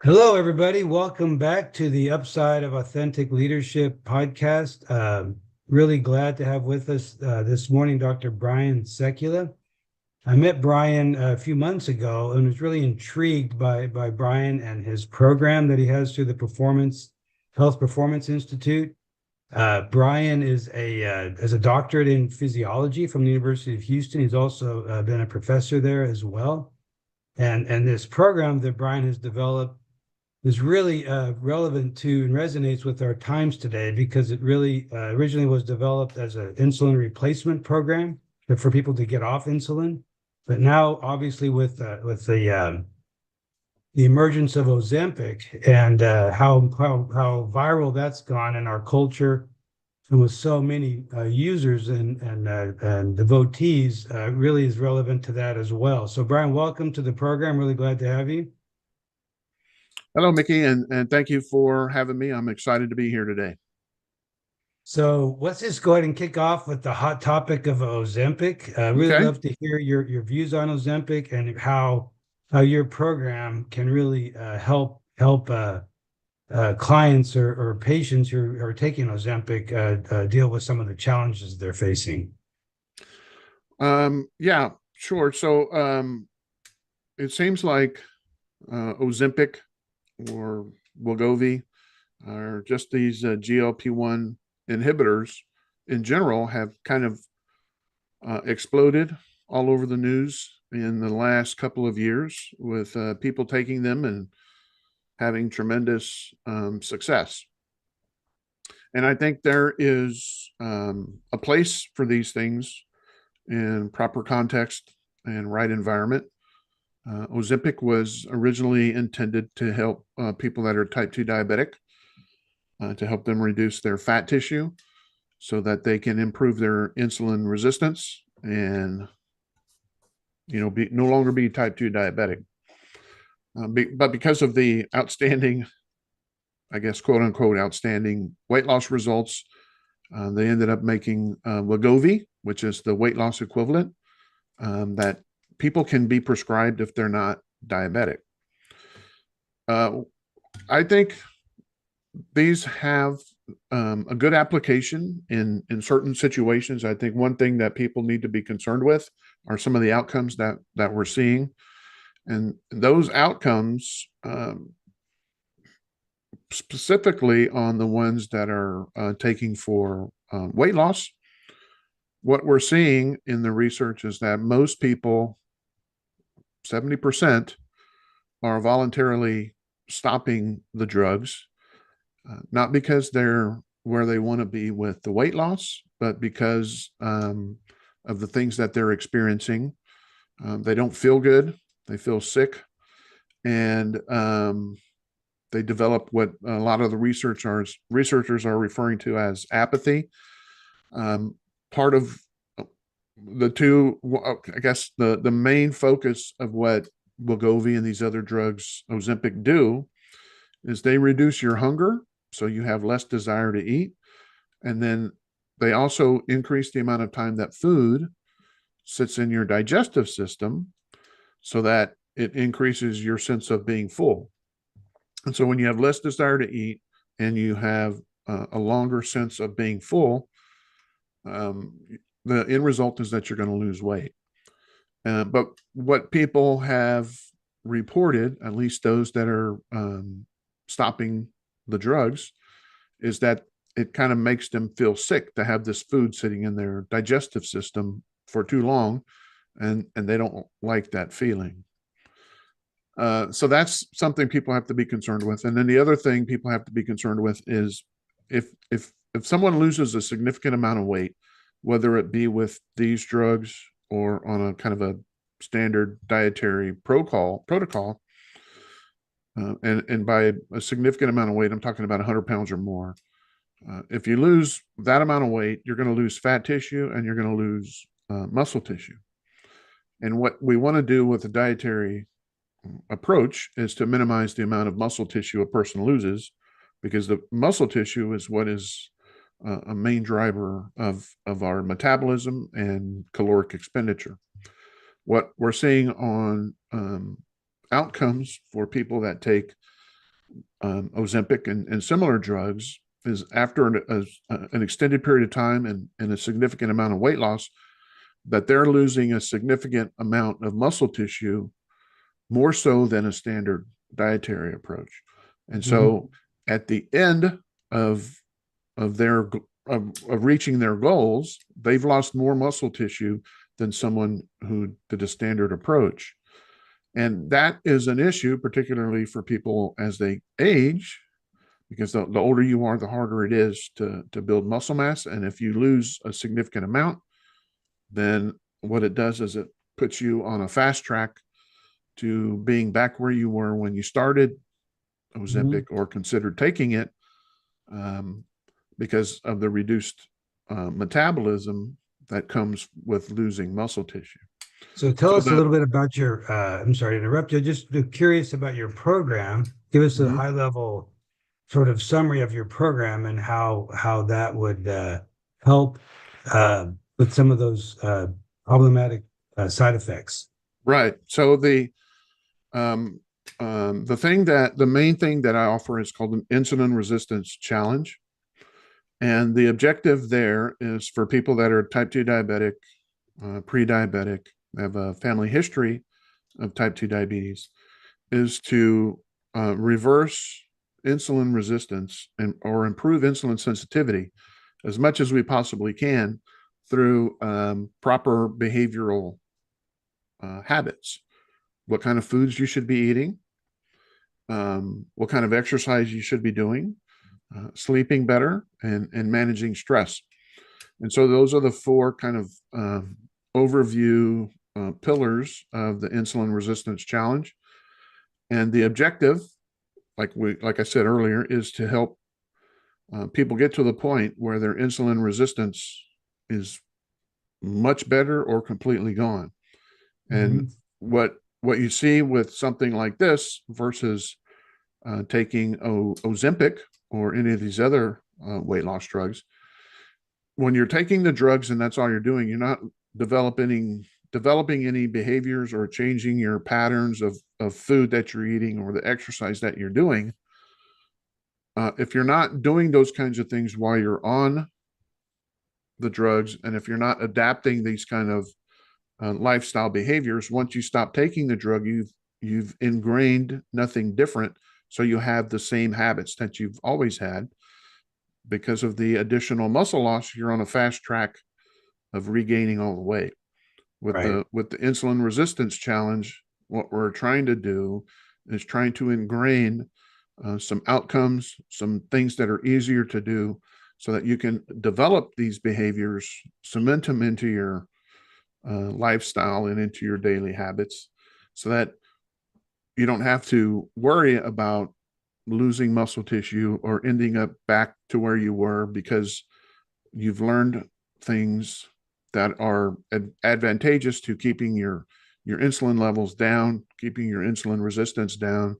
Hello, everybody. Welcome back to the Upside of Authentic Leadership podcast. Really glad to have with us this morning Dr. Brian Sekula. I met Brian a few months ago and was really intrigued by Brian and his program that he has through the Health Performance Institute. Brian is a doctorate in physiology from the University of Houston. He's also been a professor there as well. And this program that Brian has developed is really relevant to and resonates with our times today because it really originally was developed as an insulin replacement program for people to get off insulin. But now, obviously, with the emergence of Ozempic and how viral that's gone in our culture, and with so many users and devotees, really is relevant to that as well. So, Brian, welcome to the program. Really glad to have you. Hello, Mickey, and thank you for having me. I'm excited to be here today. So let's just go ahead and kick off with the hot topic of Ozempic. Really Okay. love to hear your views on Ozempic and how your program can really help clients or patients who are taking Ozempic deal with some of the challenges they're facing. Yeah, sure. So it seems like Ozempic or Wegovy or just these GLP-1 inhibitors in general have kind of exploded all over the news in the last couple of years with people taking them and having tremendous success. And I think there is a place for these things in proper context and right environment. Ozempic was originally intended to help people that are type 2 diabetic, to help them reduce their fat tissue so that they can improve their insulin resistance and no longer be type 2 diabetic. But because of the outstanding, I guess, quote unquote, outstanding weight loss results, they ended up making Wegovy, which is the weight loss equivalent that people can be prescribed if they're not diabetic. I think these have a good application in certain situations. I think one thing that people need to be concerned with are some of the outcomes that we're seeing. And those outcomes, specifically on the ones that are taking for weight loss, what we're seeing in the research is that most people, 70%, are voluntarily stopping the drugs, not because they're where they want to be with the weight loss, but because of the things that they're experiencing. They don't feel good, they feel sick, and they develop what a lot of the researchers are referring to as apathy. Part of the two, I guess the main focus of what Wegovy and these other drugs, Ozempic, do is they reduce your hunger, so you have less desire to eat. And then they also increase the amount of time that food sits in your digestive system so that it increases your sense of being full. And so when you have less desire to eat and you have a longer sense of being full, the end result is that you're going to lose weight. But what people have reported, at least those that are stopping the drugs, is that it kind of makes them feel sick to have this food sitting in their digestive system for too long, and they don't like that feeling. So that's something people have to be concerned with. And then the other thing people have to be concerned with is if someone loses a significant amount of weight, whether it be with these drugs or on a kind of a standard dietary protocol, and by a significant amount of weight, I'm talking about 100 pounds or more. If you lose that amount of weight, you're going to lose fat tissue and you're going to lose muscle tissue. And what we want to do with a dietary approach is to minimize the amount of muscle tissue a person loses, because the muscle tissue is what is a main driver of our metabolism and caloric expenditure. What we're seeing on outcomes for people that take Ozempic and similar drugs is after an extended period of time and a significant amount of weight loss, that they're losing a significant amount of muscle tissue more so than a standard dietary approach. And so at the end of their of reaching their goals, they've lost more muscle tissue than someone who did a standard approach. And that is an issue, particularly for people as they age, because the older you are, the harder it is to build muscle mass. And if you lose a significant amount, then what it does is it puts you on a fast track to being back where you were when you started Ozempic or considered taking it, because of the reduced metabolism that comes with losing muscle tissue. So tell us a little bit about your, I'm sorry to interrupt you, just curious about your program. Give us a high level sort of summary of your program and how that would help with some of those problematic side effects. Right. So the main thing that I offer is called an insulin resistance challenge. And the objective there is for people that are type 2 diabetic, pre-diabetic, have a family history of type 2 diabetes, is to reverse insulin resistance or improve insulin sensitivity as much as we possibly can through proper behavioral habits. What kind of foods you should be eating, what kind of exercise you should be doing, sleeping better, and managing stress. And so those are the four kind of overview pillars of the insulin resistance challenge. And the objective, like I said earlier, is to help people get to the point where their insulin resistance is much better or completely gone. And what you see with something like this versus taking Ozempic or any of these other weight loss drugs, when you're taking the drugs and that's all you're doing, you're not developing any behaviors or changing your patterns of food that you're eating or the exercise that you're doing. If you're not doing those kinds of things while you're on the drugs, and if you're not adapting these kind of lifestyle behaviors, once you stop taking the drug, you've ingrained nothing different. So you have the same habits that you've always had. Because of the additional muscle loss, you're on a fast track of regaining all the weight. With the insulin resistance challenge, what we're trying to do is trying to ingrain some outcomes, some things that are easier to do, so that you can develop these behaviors, cement them into your lifestyle and into your daily habits, so that you don't have to worry about losing muscle tissue or ending up back to where you were, because you've learned things that are advantageous to keeping your insulin levels down, keeping your insulin resistance down,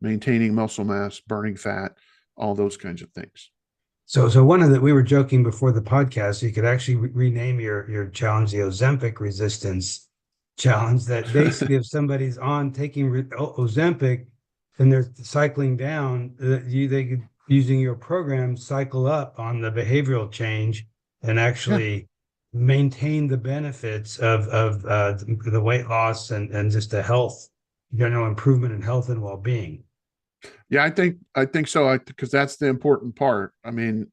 maintaining muscle mass, burning fat, all those kinds of things. So one of the, we were joking before the podcast, you could actually rename your challenge the Ozempic resistance challenge. That basically, if somebody's on taking Ozempic and they're cycling down, they could, using your program, cycle up on the behavioral change and actually maintain the benefits of the weight loss and just the health, general improvement in health and well-being. Yeah, I think so. Because that's the important part. I mean,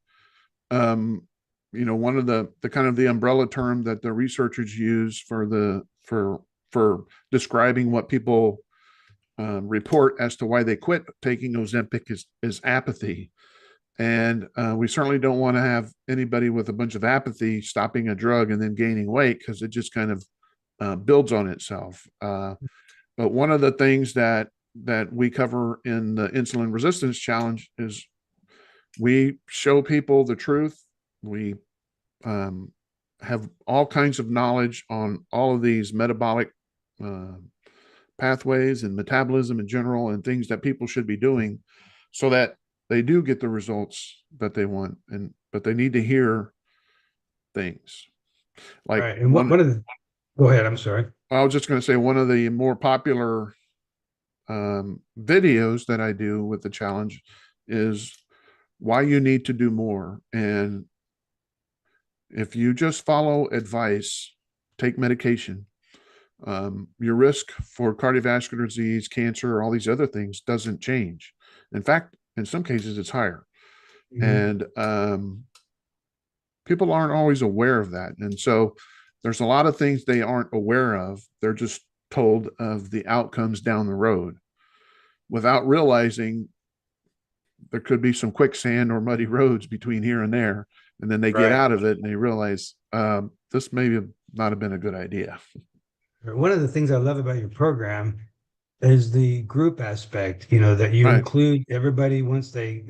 one of the kind of the umbrella term that the researchers use for describing what people report as to why they quit taking Ozempic is apathy. And we certainly don't want to have anybody with a bunch of apathy stopping a drug and then gaining weight, because it just kind of builds on itself. But one of the things that we cover in the insulin resistance challenge is we show people the truth. We have all kinds of knowledge on all of these metabolic pathways and metabolism in general, and things that people should be doing so that they do get the results that they want. But they need to hear things like And one of the, go ahead, I'm sorry. I was just going to say, one of the more popular videos that I do with the challenge is why you need to do more. And if you just follow advice, take medication, your risk for cardiovascular disease, cancer, all these other things doesn't change. In fact, in some cases, it's higher. Mhm. And people aren't always aware of that. And so there's a lot of things they aren't aware of. They're just told of the outcomes down the road without realizing there could be some quicksand or muddy roads between here and there. And then they get Right. out of it and they realize this may not have been a good idea. One of the things I love about your program is the group aspect, you know, that you Right. include everybody once they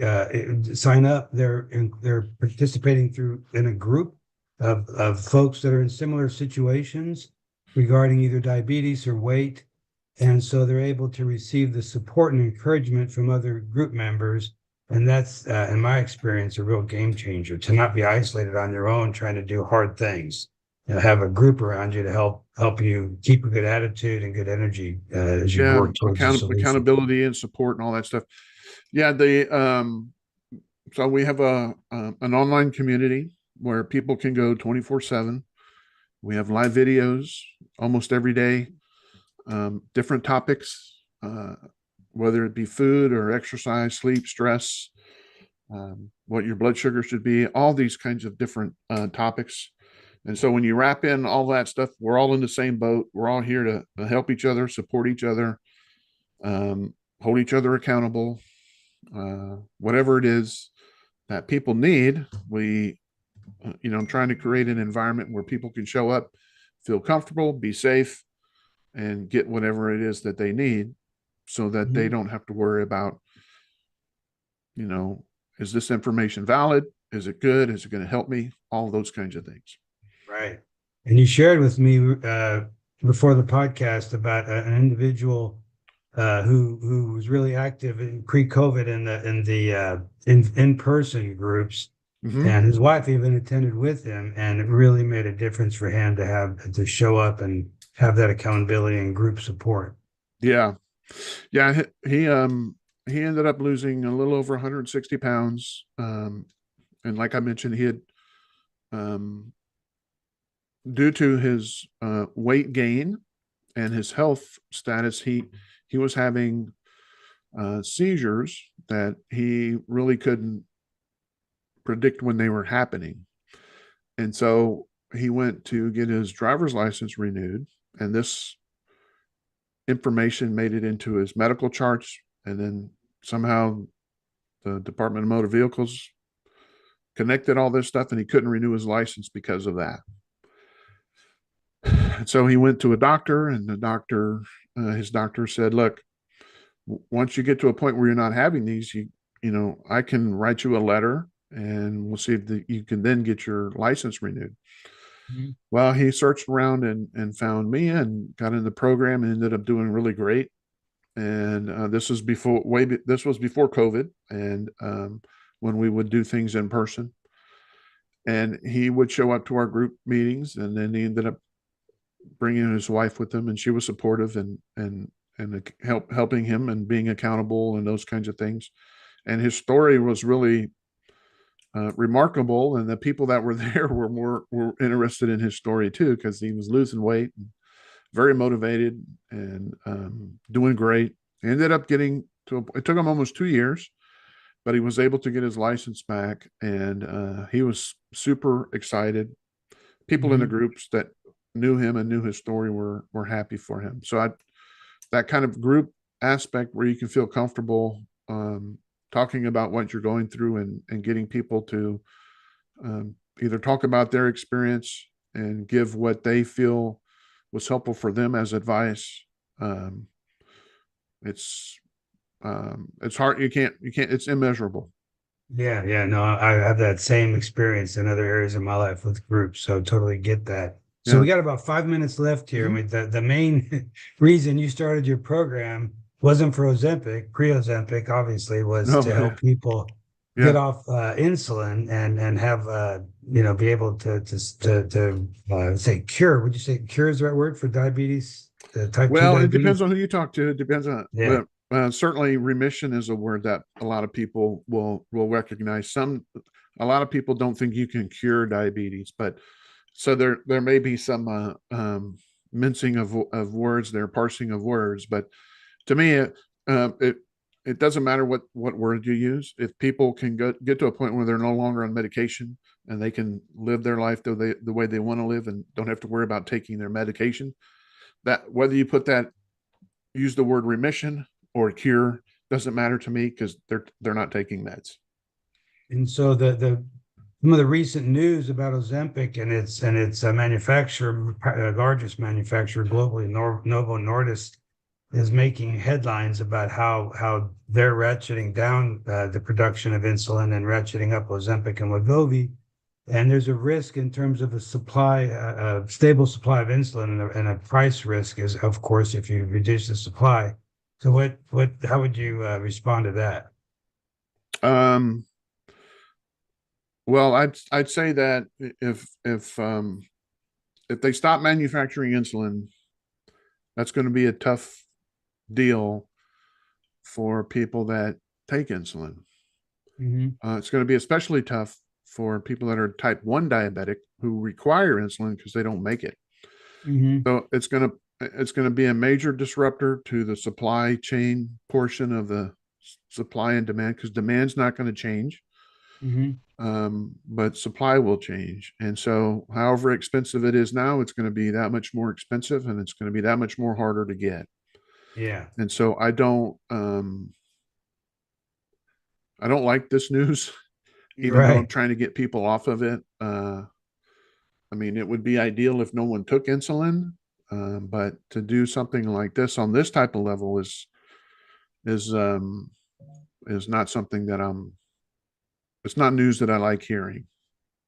sign up, they're participating through in a group of folks that are in similar situations regarding either diabetes or weight. And so they're able to receive the support and encouragement from other group members. And that's, in my experience, a real game changer to not be isolated on your own trying to do hard things. You know, have a group around you to help you keep a good attitude and good energy as you Yeah. work towards a solution. Accountability and support and all that stuff. Yeah. So we have an online community where people can go 24/7. We have live videos almost every day, different topics, whether it be food or exercise, sleep, stress, what your blood sugar should be, all these kinds of different topics. And so when you wrap in all that stuff, we're all in the same boat. We're all here to help each other, support each other, hold each other accountable, whatever it is that people need. I'm trying to create an environment where people can show up, feel comfortable, be safe, and get whatever it is that they need so that they Mhm. don't have to worry about, is this information valid? Is it good? Is it going to help me? All those kinds of things. Right. And you shared with me before the podcast about an individual who was really active in pre-COVID in in-person groups, Mm-hmm. and his wife even attended with him, and it really made a difference for him to have to show up and have that accountability and group support. Yeah. Yeah. He ended up losing a little over 160 pounds. And like I mentioned, he had, um, due to his weight gain and his health status, he was having seizures that he really couldn't predict when they were happening. And so he went to get his driver's license renewed, and this information made it into his medical charts. And then somehow the Department of Motor Vehicles connected all this stuff, and he couldn't renew his license because of that. And so he went to a doctor, and his doctor said, "Look, once you get to a point where you're not having these, I can write you a letter, and we'll see if you can then get your license renewed." Mhm. Well, he searched around and found me and got in the program and ended up doing really great. And this was before COVID, and when we would do things in person. And he would show up to our group meetings, and then he ended up bringing his wife with him, and she was supportive and helping him and being accountable and those kinds of things. And his story was really remarkable, and the people that were there were interested in his story too, because he was losing weight, and very motivated, and doing great. He ended up it took him almost 2 years, but he was able to get his license back, and he was super excited. People in the Mhm. groups that knew him and knew his story were happy for him. So that kind of group aspect where you can feel comfortable talking about what you're going through, and getting people to either talk about their experience and give what they feel was helpful for them as advice. Um, it's it's hard. You can't. It's immeasurable. Yeah, yeah, no, I have that same experience in other areas of my life with groups, so totally get that. So Yeah. we got about 5 minutes left here. I Mhm. mean, the main reason you started your program wasn't for Ozempic, pre-Ozempic, obviously, was No. to help people get Yeah. off insulin and have be able to say cure. Would you say cure is the right word for diabetes? the type 2 Well, it diabetes? depends on who you talk to. It depends on, Yeah. but certainly remission is a word that a lot of people will recognize. A lot of people don't think you can cure diabetes, but so there may be some mincing of words there, parsing of words. But to me, it doesn't matter what word you use. If people can get to a point where they're no longer on medication and they can live their life the way they want to live and don't have to worry about taking their medication, that whether you use the word remission or cure doesn't matter to me, because they're not taking meds. And so the some of the recent news about Ozempic and its manufacturer, largest manufacturer globally, Novo Nordisk, is making headlines about how they're ratcheting down the production of insulin and ratcheting up Ozempic and Wegovy. And there's a risk in terms of a supply, a stable supply of insulin, and a price risk is, of course, if you reduce the supply. So how would you respond to that? Um, well, I'd say that if they stop manufacturing insulin, that's going to be a tough deal for people that take insulin. Mm-hmm. It's going to be especially tough for people that are type 1 diabetic who require insulin because they don't make it. Mm-hmm. So it's going to be a major disruptor to the supply chain portion of the supply and demand, because demand's not going to change, Mm-hmm. but supply will change. And so however expensive it is now, it's going to be that much more expensive, and it's going to be that much more harder to get. Yeah. And so I don't like this news, even though I'm Right. trying to get people off of it. I mean, it would be ideal if no one took insulin, but to do something like this on this type of level is um, is not something that it's not news that I like hearing.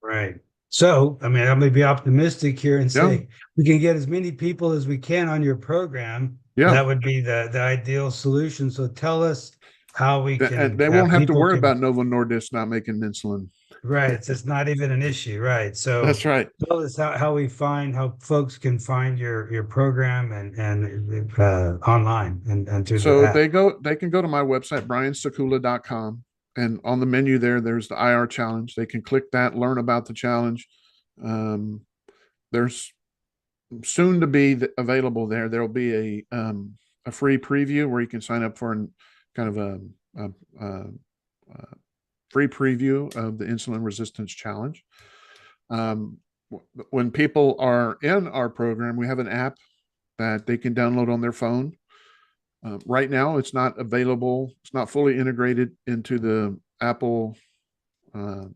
Right. So, I mean, I'm going to be optimistic here and Yeah, say we can get as many people as we can on your program. yeah. That would be the ideal solution. So tell us how we And can they have won't have to people worry can. about Novo Nordisk not making insulin. Right. It's not even an issue. Right. So That's right. tell us how folks can find your program and online and through the So app. they can go to my website, briansekula.com, and on the menu there's the IR challenge. They can click that, learn about the challenge. There's soon to be available there. There'll be a free preview where you can sign up for kind of a free preview of the insulin resistance challenge. Um, when people are in our program, we have an app that they can download on their phone. Right now, it's not available. It's not fully integrated into the Apple, the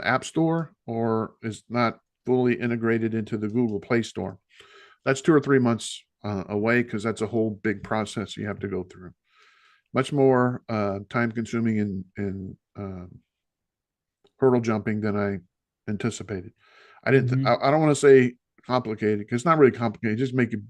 App Store, or is not fully integrated into the Google Play Store. That's 2 or 3 months away, because that's a whole big process you have to go through. Much more time consuming and hurdle jumping than I anticipated. Mhm. I don't want to say complicated, because it's not really complicated. Just make you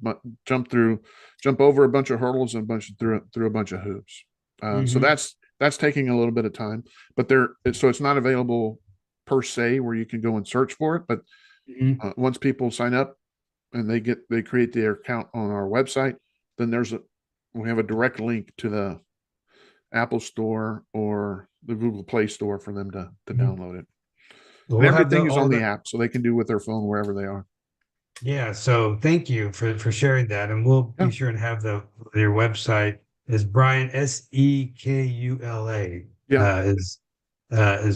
jump over a bunch of hurdles and through a bunch of hoops. So Mhm. that's taking a little bit of time, but so it's not available per se where you can go and search for it. But Mhm. once people sign up and they create their account on our website, then we have a direct link to the Apple Store or the Google Play Store for them to Mhm. download it. And We'll have everything is all on the the app, so they can do with their phone wherever they are. yeah. So thank you for sharing that, and we'll be Yeah, sure and have your website is Brian Sekula yeah, is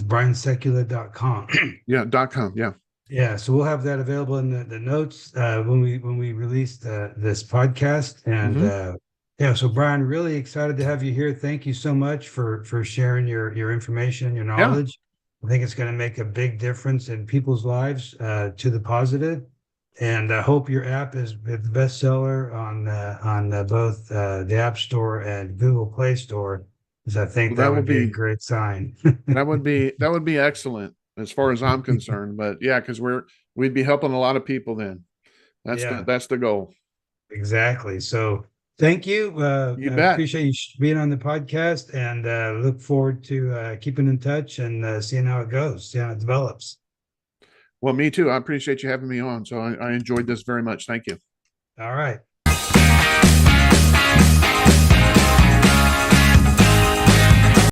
briansecula.com. yeah. .com. Yeah. Yeah, so we'll have that available in the notes when we release this podcast. And Hmm. yeah, so Brian, really excited to have you here. Thank you so much for sharing your information, your Yeah. knowledge. I think it's going to make a big difference in people's lives to the positive. And I hope your app is the bestseller on both the App Store and Google Play Store, because I think Well, that would be a great sign. that would be excellent as far as I'm concerned. But yeah, because we'd be helping a lot of people then. Yeah. That's the goal. Exactly. So thank you. You I bet. appreciate you being on the podcast, and look forward to keeping in touch and seeing how it goes, see how it develops. Well, me too. I appreciate you having me on. So I enjoyed this very much. Thank you. All right.